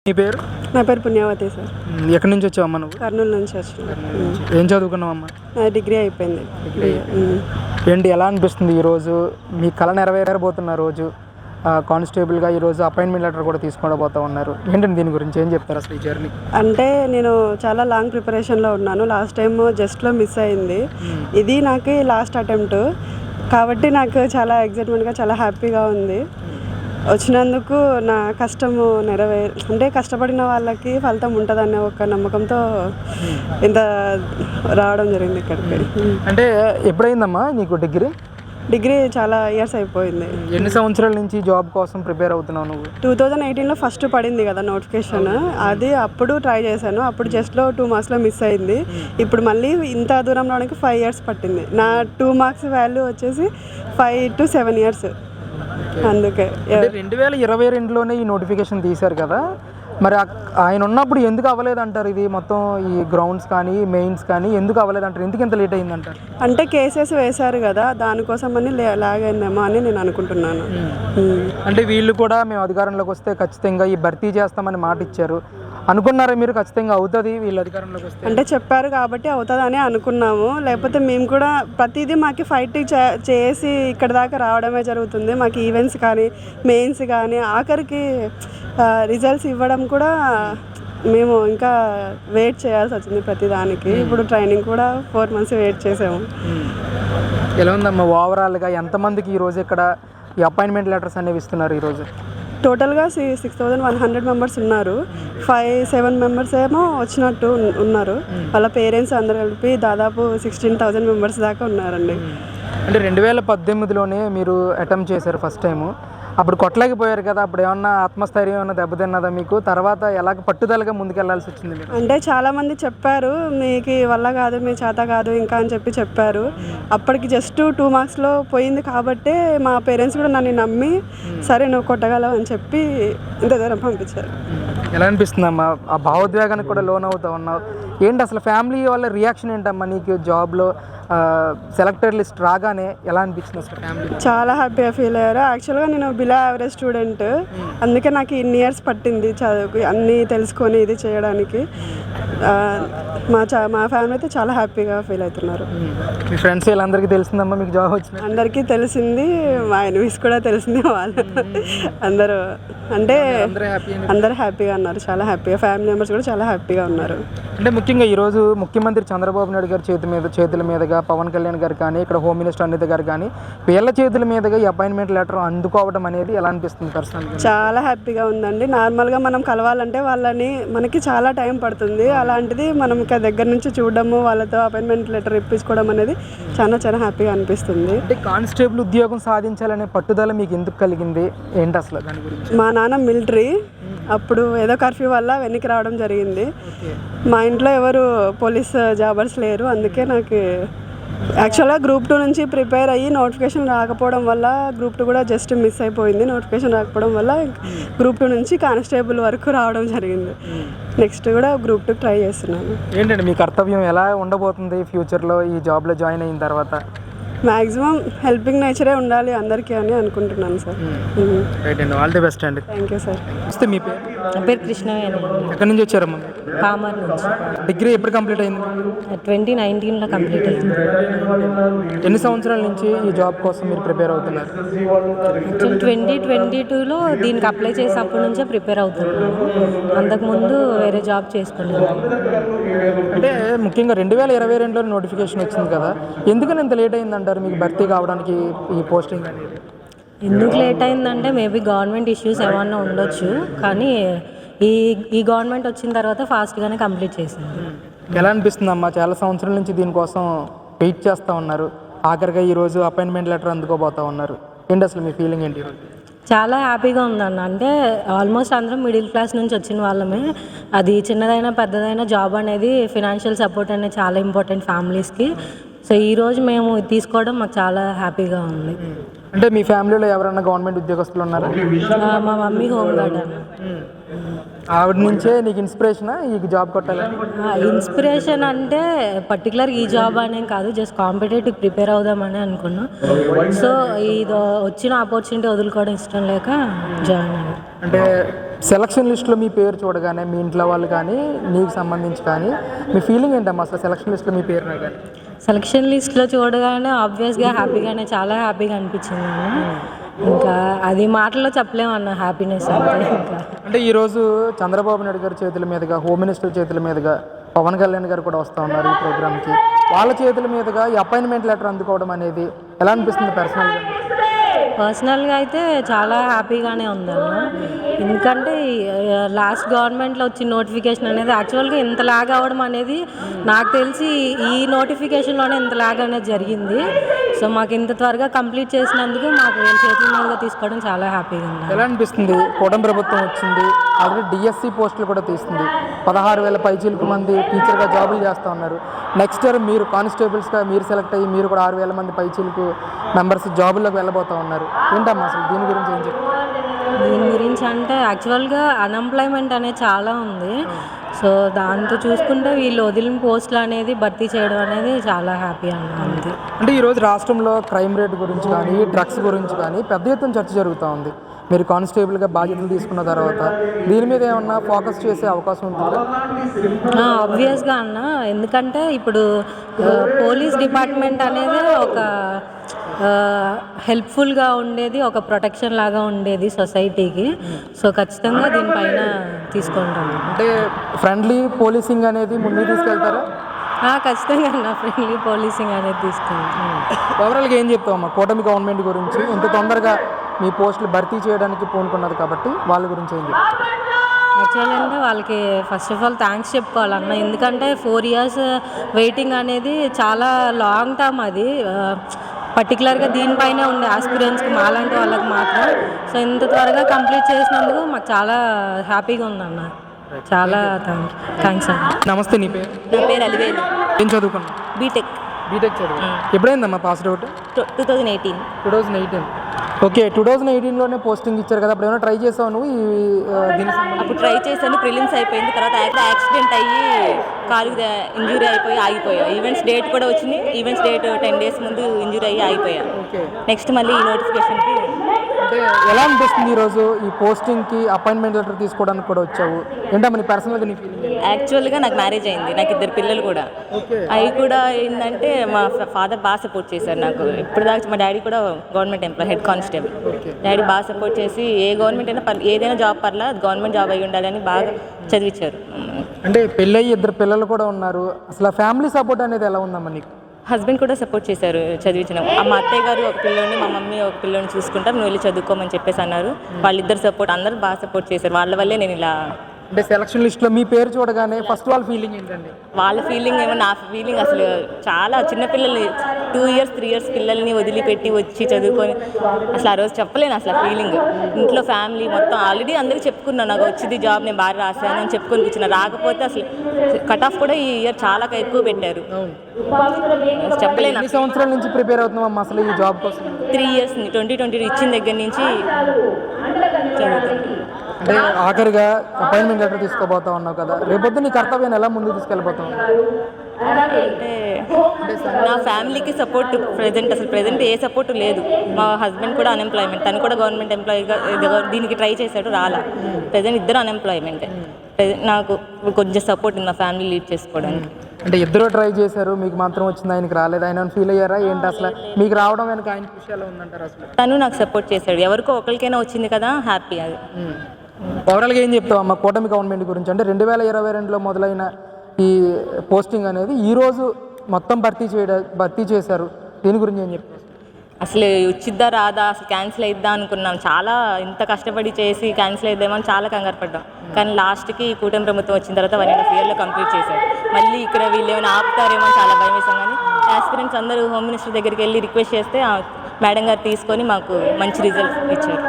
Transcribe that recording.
మీ పేరు? నా పేరు పుణ్యవతి సార్. ఎక్కడి నుంచి వచ్చావమ్మా నువ్వు? కర్నూలు నుంచి వచ్చిన. ఏం చదువుకున్నావమ్మా? నా డిగ్రీ అయిపోయింది. ఏంటి ఎలా అనిపిస్తుంది ఈరోజు మీ కళ నెరవేరబోతున్న రోజు కానిస్టేబుల్గా ఈరోజు అపాయింట్మెంట్ లెటర్ కూడా తీసుకోబోతా ఉన్నారు, ఏంటంటే దీని గురించి ఏం చెప్తారు అసలు ఈ జర్నీ? అంటే నేను చాలా లాంగ్ ప్రిపరేషన్లో ఉన్నాను. లాస్ట్ టైం జస్ట్లో మిస్ అయింది, ఇది నాకు లాస్ట్ అటెంప్ట్ కాబట్టి నాకు చాలా ఎగ్జైట్మెంట్గా చాలా హ్యాపీగా ఉంది. వచ్చినందుకు నా కష్టము అంటే కష్టపడిన వాళ్ళకి ఫలితం ఉంటుందనే ఒక నమ్మకంతో ఇంత రావడం జరిగింది ఇక్కడికి. అంటే ఎప్పుడైందమ్మా నీకు డిగ్రీ చాలా ఇయర్స్ అయిపోయింది. ఎన్ని సంవత్సరాల నుంచి జాబ్ కోసం ప్రిపేర్ అవుతున్నావు నువ్వు? 2018లో ఫస్ట్ పడింది కదా నోటిఫికేషన్, అది అప్పుడు ట్రై చేశాను. అప్పుడు జస్ట్లో 2 మార్క్స్లో మిస్ అయింది. ఇప్పుడు మళ్ళీ ఇంత దూరం రావడానికి 5 years పట్టింది. నా 2 marks వాల్యూ వచ్చేసి 5 to 7 years. అందుకే 2022లోనే ఈ నోటిఫికేషన్ తీశారు కదా, మరి ఆయన ఉన్నప్పుడు ఎందుకు అవ్వలేదు అంటారు? ఇది మొత్తం ఈ గ్రౌండ్స్ కానీ మెయిన్స్ కానీ ఎందుకు అవ్వలేదు అంటారు? ఎందుకు ఇంత లేట్ అయింది అంటారు? అంటే కేసెస్ వేశారు కదా, దానికోసం అని లాగ్ అయిందేమో అని నేను అనుకుంటున్నాను. అంటే వీళ్ళు కూడా మేము అధికారంలోకి వస్తే ఖచ్చితంగా ఈ భర్తీ చేస్తామని మాట ఇచ్చారు, అనుకున్నారా మీరు ఖచ్చితంగా అవుతుంది వీళ్ళు అధికారంలోకి వస్తే? అంటే చెప్పారు కాబట్టి అవుతుందని అనుకున్నాము, లేకపోతే మేము కూడా ప్రతిదీ మాకు ఫైట్ చేసి ఇక్కడ దాకా రావడమే జరుగుతుంది. మాకు ఈవెంట్స్ కానీ మెయిన్స్ కానీ ఆఖరికి రిజల్ట్స్ ఇవ్వడం కూడా మేము ఇంకా వెయిట్ చేయాల్సి వచ్చింది ప్రతిదానికి. ఇప్పుడు ట్రైనింగ్ కూడా 4 months వెయిట్ చేసాము. ఎలా ఉందమ్మా ఓవరాల్గా ఎంతమందికి ఈరోజు ఇక్కడ ఈ అపాయింట్మెంట్ లెటర్స్ అనేవి ఇస్తున్నారు ఈరోజు? టోటల్గా 6,100 members ఉన్నారు. 5-7 members ఏమో వచ్చినట్టు ఉన్నారు. వాళ్ళ పేరెంట్స్ అందరు కలిపి దాదాపు 16,000 members దాకా ఉన్నారండి. అంటే 2018లోనే మీరు అటెంప్ట్ చేశారు ఫస్ట్ టైము, అప్పుడు కొట్టలేకపోయారు కదా, అప్పుడు ఏమన్నా ఆత్మస్థైర్యం ఏమన్నా దెబ్బతిన్నదా మీకు? తర్వాత ఎలాగ పట్టుదలగా ముందుకెళ్లాల్సి వచ్చింది? అంటే చాలామంది చెప్పారు మీకు వల్ల కాదు, మీ చేత కాదు ఇంకా అని చెప్పారు. అప్పటికి జస్ట్ 2 marksలో పోయింది కాబట్టే మా పేరెంట్స్ కూడా నన్ను నమ్మి సరే నువ్వు కొట్టగలవు అని చెప్పి ఇంత దూరం పంపించారు. ఎలా అనిపిస్తుందమ్మా? ఆ భావోద్వేగానికి కూడా లోన్ అవుతా ఉన్నావు, ఏంటి అసలు ఫ్యామిలీ వాళ్ళ రియాక్షన్ ఏంటమ్మా నీకు? జాబ్లో సెలెక్టెడ్ లిస్ట్ రాగానే ఎలా అనిపించింది అసలు ఫ్యామిలీ? చాలా హ్యాపీగా ఫీల్ అయ్యారు. యాక్చువల్గా నేను బిలో యావరేజ్ స్టూడెంట్, అందుకే నాకు ఇన్ని ఇయర్స్ పట్టింది చదువుకి అన్నీ తెలుసుకొని ఇది చేయడానికి. మా ఫ్యామిలీ అయితే చాలా హ్యాపీగా ఫీల్ అవుతున్నారు. మీ ఫ్రెండ్స్ వీళ్ళందరికీ తెలిసిందమ్మా మీకు జాబ్ వచ్చింది? అందరికీ తెలిసింది, మా ఎనిమీస్ కూడా తెలిసింది. వాళ్ళు అందరూ అంటే అందరూ హ్యాపీగా ఉన్నారు, చాలా హ్యాపీగా. ఫ్యామిలీ మెంబర్స్ కూడా చాలా హ్యాపీగా ఉన్నారు. అంటే ముఖ్యంగా ఈరోజు ముఖ్యమంత్రి చంద్రబాబు నాయుడు గారి చేతుల మీదుగా పవన్ కళ్యాణ్ గారు కానీ, ఇక్కడ హోమ్ మినిస్టర్ అనిత గారు కానీ వీళ్ళ చేతుల మీదుగా ఈ అపాయింట్మెంట్ లెటర్ అందుకోవడం అనేది ఎలా అనిపిస్తుంది పర్సనల్గా? చాలా హ్యాపీగా ఉందండి. నార్మల్గా మనం కలవాలంటే మనకి చాలా టైం పడుతుంది, అలాంటిది మనం దగ్గర నుంచి చూడడము, వాళ్ళతో అపాయింట్మెంట్ లెటర్ ఇప్పించుకోవడం అనేది చాలా చాలా హ్యాపీగా అనిపిస్తుంది. అంటే కానిస్టేబుల్ ఉద్యోగం సాధించాలనే పట్టుదల మీకు ఎందుకు కలిగింది, ఏంటి అసలు దాని గురించి? మా నాన్న మిలిటరీ, అప్పుడు ఏదో కర్ఫ్యూ వల్ల వెనక్కి రావడం జరిగింది. మా ఇంట్లో ఎవరు పోలీస్ జాబర్స్ లేరు, అందుకే నాకు యాక్చువల్గా Group 2 నుంచి ప్రిపేర్ అయ్యి నోటిఫికేషన్ రాకపోవడం వల్ల Group 2 కూడా జస్ట్ మిస్ అయిపోయింది. నోటిఫికేషన్ రాకపోవడం వల్ల Group 2 నుంచి కానిస్టేబుల్ వరకు రావడం జరిగింది. నెక్స్ట్ కూడా Group 2 ట్రై చేస్తున్నాను. ఏంటంటే మీ కర్తవ్యం ఎలా ఉండబోతుంది ఫ్యూచర్లో ఈ జాబ్లో జాయిన్ అయిన తర్వాత? మ్యాక్సిమం హెల్పింగ్ నేచరే ఉండాలి అందరికీ అని అనుకుంటున్నాను సార్. రైట్ అండి, ఆల్ ది బెస్ట్ అండి. Thank you sir. వస్తే మీ పేరు? నా పేరు కృష్ణవేణి. ఎక్కడి నుంచి వచ్చారమ్మా? పామర్ నుంచి. డిగ్రీ ఎప్పుడు కంప్లీట్ అయింది? 2019లో కంప్లీట్ అయింది. ఎన్ని సంవత్సరాల నుంచి ఈ జాబ్ కోసం మీరు ప్రిపేర్ అవుతున్నారు? యాక్చువల్ 2022లో దీనికి అప్లై చేసినప్పటి నుంచే ప్రిపేర్ అవుతున్నాను, అంతకుముందు వేరే జాబ్ చేసుకున్నాను. అంటే ముఖ్యంగా 2022లో నోటిఫికేషన్ వచ్చింది కదా, ఎందుకని ఇంత లేట్ అయిందంటారు మీకు భర్తీ కావడానికి ఈ పోస్టింగ్ అనేది? ఎందుకు లేట్ అయిందంటే మేబీ గవర్నమెంట్ ఇష్యూస్ ఏమన్నా ఉండొచ్చు, కానీ ఈ గవర్నమెంట్ వచ్చిన తర్వాత ఫాస్ట్గానే కంప్లీట్ చేసింది. ఎలా అనిపిస్తుందమ్మా? చాలా సంవత్సరాల నుంచి దీనికోసం వెయిట్ చేస్తూ ఉన్నారు, ఆఖరిగా ఈరోజు అపాయింట్మెంట్ లెటర్ అందుకోబోతా ఉన్నారు, ఏంటి అసలు మీ ఫీలింగ్ ఏంటి? చాలా హ్యాపీగా ఉందన్న. అంటే ఆల్మోస్ట్ అందరం మిడిల్ క్లాస్ నుంచి వచ్చిన వాళ్ళమే, అది చిన్నదైనా పెద్దదైనా జాబ్ అనేది ఫినాన్షియల్ సపోర్ట్ అనేది చాలా ఇంపార్టెంట్ ఫ్యామిలీస్కి. సో ఈరోజు మేము తీసుకోవడం మాకు చాలా హ్యాపీగా ఉంది. అంటే మీ ఫ్యామిలీలో ఎవరైనా గవర్నమెంట్ ఉద్యోగస్తులు ఉన్నారా? మా మమ్మీ హోమ్ గార్డ్ అన్న. ఆవిడ నుంచే నీకు ఇన్స్పిరేషనా ఈ జాబ్ కొట్టాలని? ఇన్స్పిరేషన్ అంటే పర్టికులర్ ఈ జాబ్ అనేం కాదు, జస్ట్ కాంపిటేటివ్ ప్రిపేర్ అవుదామని అనుకున్నా. సో ఇది వచ్చిన ఆపర్చునిటీ వదులుకోవడం ఇష్టం లేక జాయిన్ అయ్యాను. అంటే సెలక్షన్ లిస్ట్లో మీ పేరు చూడగానే మీ ఇంట్లో వాళ్ళు కానీ నీకు సంబంధించి కానీ మీ ఫీలింగ్ ఏంటమ్మా అసలు సెలక్షన్ లిస్ట్లో మీ పేరు కానీ? సెలక్షన్ లిస్ట్లో చూడగానే ఆబ్వియస్గా హ్యాపీగానే, చాలా హ్యాపీగా అనిపించింది అన్న. ఇంకా అది మాటల్లో చెప్పలేమన్న హ్యాపీనెస్ అంటే. ఇంకా అంటే ఈరోజు చంద్రబాబు నాయుడు గారి చేతుల మీదుగా, హోమ్ మినిస్టర్ చేతుల మీదుగా పవన్ కళ్యాణ్ గారు కూడా వస్తూ ఉన్నారు ఈ ప్రోగ్రామ్కి. వాళ్ళ చేతుల మీదుగా ఈ అపాయింట్మెంట్ లెటర్ అందుకోవడం అనేది ఎలా అనిపిస్తుంది పర్సనల్గా అయితే చాలా హ్యాపీగానే ఉందన్న. ఎందుకంటే లాస్ట్ గవర్నమెంట్లో వచ్చిన నోటిఫికేషన్ అనేది యాక్చువల్గా ఇంత లాగ్ అవ్వడం అనేది నాకు తెలిసి ఈ నోటిఫికేషన్లోనే ఇంత లాగ్ అనేది జరిగింది. సో మాకు ఇంత త్వరగా కంప్లీట్ చేసినందుకు మాకు చేతుల మీదుగా తీసుకోవడం చాలా హ్యాపీగా ఉంది. ఎలా అనిపిస్తుంది? కూటమి ప్రభుత్వం వచ్చింది, ఆల్రెడీ డిఎస్సి పోస్టులు కూడా తీస్తుంది, 16,000 పైచీలకు మంది టీచర్గా జాబులు చేస్తూ ఉన్నారు. నెక్స్ట్ ఇయర్ మీరు కానిస్టేబుల్స్గా మీరు సెలెక్ట్ అయ్యి మీరు కూడా 6,000 మంది పైచీలకు మెంబర్స్ జాబుల్లోకి వెళ్ళబోతూ ఉన్నారు. ఏంటమ్మా అసలు దీని గురించి ఏం చెప్తారు? దీని గురించి అంటే యాక్చువల్గా అన్ఎంప్లాయ్మెంట్ అనేది చాలా ఉంది. సో దాంతో చూసుకుంటే వీళ్ళు వదిలిన పోస్టులు అనేది భర్తీ చేయడం అనేది చాలా హ్యాపీ అంతే. అంటే ఈరోజు రాష్ట్రంలో క్రైమ్ రేట్ గురించి కానీ డ్రగ్స్ గురించి కానీ పెద్ద ఎత్తున చర్చ జరుగుతూ ఉంది. మీరు కానిస్టేబుల్గా బాధ్యతలు తీసుకున్న తర్వాత దీని మీద ఏమన్నా ఫోకస్ చేసే అవకాశం ఉంటుందా? ఆబ్వియస్గా అన్న, ఎందుకంటే ఇప్పుడు పోలీస్ డిపార్ట్మెంట్ అనేది ఒక హెల్ప్ఫుల్గా ఉండేది, ఒక ప్రొటెక్షన్ లాగా ఉండేది సొసైటీకి. సో ఖచ్చితంగా దీనిపైన తీసుకుంటాను. అంటే ఫ్రెండ్లీ పోలీసింగ్ అనేది ముందుకు తీసుకెళ్తారా? ఖచ్చితంగా అన్న, ఫ్రెండ్లీ పోలీసింగ్ అనేది తీసుకుంటాను. ఓవరాల్గా ఏం చెప్తామమ్మా కూటమి గవర్నమెంట్ గురించి? ఇంత తొందరగా మీ పోస్టులు భర్తీ చేయడానికి పూనుకున్నది కాబట్టి వాళ్ళ గురించి ఏం చెప్తారు? యాక్చువల్లీ అంటే వాళ్ళకి ఫస్ట్ ఆఫ్ ఆల్ థ్యాంక్స్ చెప్పుకోవాలన్న. ఎందుకంటే 4 years వెయిటింగ్ అనేది చాలా లాంగ్ టర్మ్. అది పర్టికులర్గా దీనిపైనే ఉండే ఆస్పిరెంట్స్కి, మాలాంటి వాళ్ళకి మాత్రం. సో ఇంత త్వరగా కంప్లీట్ చేసినందుకు మాకు చాలా హ్యాపీగా ఉందన్న. చాలా థ్యాంక్స్ అన్న. నమస్తే, నీ పేరు? నా పేరు అలివేలు. ఏం చదువుకున్నా? బీటెక్ చదువు. ఎప్పుడైందమ్మా పాస్ అవుట్? 2018. ఓకే, 2018లోనే పోస్టింగ్ ఇచ్చారు కదా, అప్పుడు ఏమైనా ట్రై చేసావు నువ్వు దీనికి? అప్పుడు ట్రై చేశాను, ప్రిలిమ్స్ అయిపోయింది. తర్వాత యాక్సిడెంట్ అయ్యి కాలుకి ఇంజురీ అయిపోయి ఆగిపోయా. ఈవెంట్స్ డేట్ కూడా వచ్చింది. ఈవెంట్స్ డేట్ 10 days ముందు ఇంజురీ అయ్యి ఆగిపోయా. నెక్స్ట్ మళ్ళీ ఈ నోటిఫికేషన్కి. అంటే ఎలా అనిపిస్తుంది ఈరోజు ఈ పోస్టింగ్కి అపాయింట్మెంట్ లెటర్ తీసుకోవడానికి కూడా వచ్చావు? ఏంటమ్మా నీ పర్సనల్గా నీ ఫీలింగ్? యాక్చువల్గా నాకు మ్యారేజ్ అయింది, నాకు 2 పిల్లలు కూడా. అవి కూడా ఏంటంటే మా ఫాదర్ బాగా సపోర్ట్ చేశారు నాకు. ఇప్పుడు దాకా మా డాడీ కూడా government employee, head constable. Daddy బాగా సపోర్ట్ చేసి ఏ గవర్నమెంట్ అయినా ఏదైనా జాబ్ పర్లా గవర్నమెంట్ జాబ్ అయి ఉండాలని బాగా చదివించారు. అంటే పెళ్ళయి 2 పిల్లలు కూడా ఉన్నారు. అసలు ఫ్యామిలీ సపోర్ట్ అనేది ఎలా ఉందమ్మా నీకు? హస్బెండ్ కూడా సపోర్ట్ చేశారు చదివించిన. మా అత్తయ్య గారు ఒక పిల్లోని, మా మమ్మీ ఒక పిల్లోని చూసుకుంటాం, నువ్వు వెళ్ళి చదువుకోమని చెప్పేసి అన్నారు. వాళ్ళిద్దరు సపోర్ట్, అందరూ బాగా సపోర్ట్ చేశారు. వాళ్ళ వల్లే నేను ఇలా. అంటే సెలక్షన్ లిస్ట్లో మీ పేరు చూడగానే ఫస్ట్ వాళ్ళ ఫీలింగ్ ఏంటండి? వాళ్ళ ఫీలింగ్ ఏమో, నా ఫీలింగ్ అసలు చాలా చిన్నపిల్లల్ని 2 years 3 years పిల్లల్ని వదిలిపెట్టి వచ్చి చదువుకొని అసలు ఆ రోజు చెప్పలేను అసలు ఫీలింగ్. ఇంట్లో ఫ్యామిలీ మొత్తం ఆల్రెడీ అందరికీ చెప్పుకున్నాను, నాకు వచ్చింది జాబ్, నేను బాగా రాశాను అని చెప్పుకొని కూర్చున్నా. రాకపోతే అసలు కట్ ఆఫ్ కూడా ఈ ఇయర్ చాలా ఎక్కువ పెట్టారు. చెప్పలేను. ఎన్ని సంవత్సరాల నుంచి ప్రిపేర్ అవుతున్నాం అసలు ఈ జాబ్ కోసం? 3 years 2020 ఇచ్చిన దగ్గర నుంచి చదువుతున్నాను. అంటే ఆఖరిగా అపాయింట్మెంట్ లెటర్ తీసుకోబోతా ఉన్నావు కదా, రేపొద్దు నీ కర్తవ్యాన్ని ఎలా ముందుకు తీసుకెళ్ళిపోతా ఉన్నావు? అంటే నా ఫ్యామిలీకి సపోర్ట్ ప్రెజెంట్ ఏ సపోర్ట్ లేదు. మా హస్బెండ్ కూడా అన్ఎంప్లాయ్మెంట్, తను కూడా గవర్నమెంట్ ఎంప్లాయీగా దీనికి ట్రై చేశాడు, రాలా. ప్రెజెంట్ ఇద్దరు అన్ఎంప్లాయ్మెంటే. నాకు కొంచెం సపోర్ట్ ఉంది నా ఫ్యామిలీ లీడ్ చేసుకోవడానికి. అంటే ఇద్దరు ట్రై చేశారు, మీకు మాత్రం వచ్చింది, ఆయనకి రాలేదు. ఆయన ఫీల్ అయ్యారా ఏంటి అసలు? మీకు రావడం వెనక ఆయన కృషి ఎలా ఉందంటారు అసలు? తను నాకు సపోర్ట్ చేశాడు. ఎవరికో ఒకరికైనా వచ్చింది కదా, హ్యాపీ. అది ఓవరాల్గా ఏం చెప్తావు అమ్మ కూటమి గవర్నమెంట్ గురించి? అంటే 2022లో మొదలైన ఈ పోస్టింగ్ అనేది ఈరోజు మొత్తం భర్తీ చేశారు, దీని గురించి ఏం చెప్తారు? అసలు వచ్చిద్దా రాదా, అసలు క్యాన్సిల్ అయిద్దా అనుకున్నాం. చాలా ఇంత కష్టపడి చేసి క్యాన్సిల్ అయిద్దామో అని చాలా కంగారు పడ్డాం. కానీ లాస్ట్కి కూటమి ప్రభుత్వం వచ్చిన తర్వాత 1.5 yearలో కంప్లీట్ చేశారు. మళ్ళీ ఇక్కడ వీళ్ళు ఏమైనా ఆపుతారేమో అని చాలా భయం వేసాం. కానీ ఆస్పిరెంట్స్ అందరూ హోమ్ మినిస్టర్ దగ్గరికి వెళ్ళి రిక్వెస్ట్ చేస్తే మేడం గారు తీసుకొని మాకు మంచి రిజల్ట్ ఇచ్చారు.